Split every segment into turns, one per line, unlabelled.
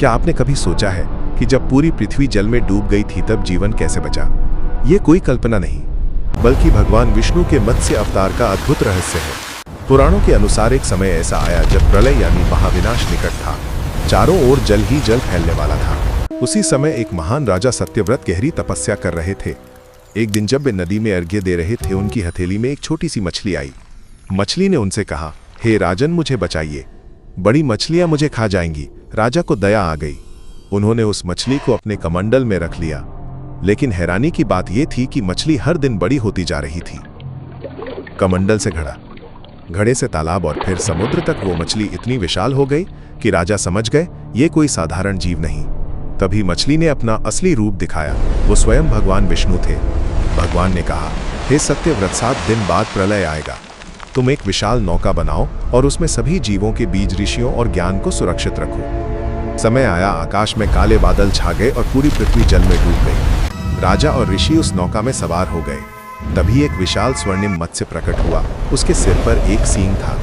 क्या आपने कभी सोचा है कि जब पूरी पृथ्वी जल में डूब गई थी तब जीवन कैसे बचा? ये कोई कल्पना नहीं, बल्कि भगवान विष्णु के मत्स्य अवतार का अद्भुत रहस्य है। पुराणों के अनुसार एक समय ऐसा आया जब प्रलय यानी महाविनाश निकट था। चारों ओर जल ही जल फैलने वाला था। उसी समय एक महान राजा सत्यव्रत गहरी तपस्या कर रहे थे। एक दिन जब वे नदी में अर्घ्य दे रहे थे, उनकी हथेली में एक छोटी सी मछली आई। मछली ने उनसे कहा, हे राजन, मुझे बचाइए, बड़ी मछलियां मुझे खा जाएंगी। राजा को दया आ गई। उन्होंने उस मछली को अपने कमंडल में रख लिया। लेकिन हैरानी की बात यह थी कि मछली हर दिन बड़ी होती जा रही थी। कमंडल से घड़ा, घड़े से तालाब और फिर समुद्र तक वो मछली इतनी विशाल हो गई कि राजा समझ गए ये कोई साधारण जीव नहीं। तभी मछली ने अपना असली रूप दिखाया। वो स्वयं भगवान विष्णु थे। भगवान ने कहा, हे सत्यव्रत, 7 दिन बाद प्रलय आएगा। तुम एक विशाल नौका बनाओ और उसमें सभी जीवों के बीज, ऋषियों और ज्ञान को सुरक्षित रखो। समय आया, आकाश में काले बादल छा गए और पूरी पृथ्वी जल में डूब गई। राजा और ऋषि उस नौका में सवार हो गए। तभी एक विशाल स्वर्णिम मत्स्य प्रकट हुआ। उसके सिर पर एक सींग था।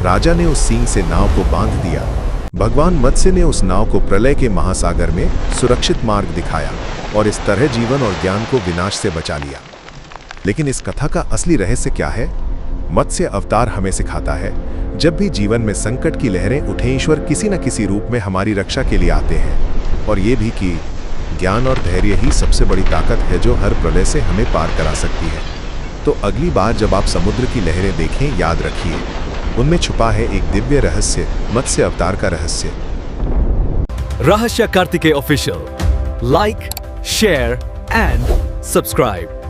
राजा ने उस सींग से नाव को बांध दिया। भगवान मत्स्य ने उस नाव को प्रलय के महासागर में सुरक्षित मार्ग दिखाया और इस तरह जीवन और ज्ञान को विनाश से बचा लिया। लेकिन इस कथा का असली रहस्य क्या है? मत्स्य अवतार हमें सिखाता है, जब भी जीवन में संकट की लहरें उठें, ईश्वर किसी न किसी रूप में हमारी रक्षा के लिए आते हैं। और ये भी कि ज्ञान और धैर्य ही सबसे बड़ी ताकत है जो हर प्रलय से हमें पार करा सकती है। तो अगली बार जब आप समुद्र की लहरें देखें, याद रखिए, उनमें छुपा है एक दिव्य रहस्य, मत्स्य अवतार का रहस्य।
Rahasya Kartikeya Official. Like, share and subscribe.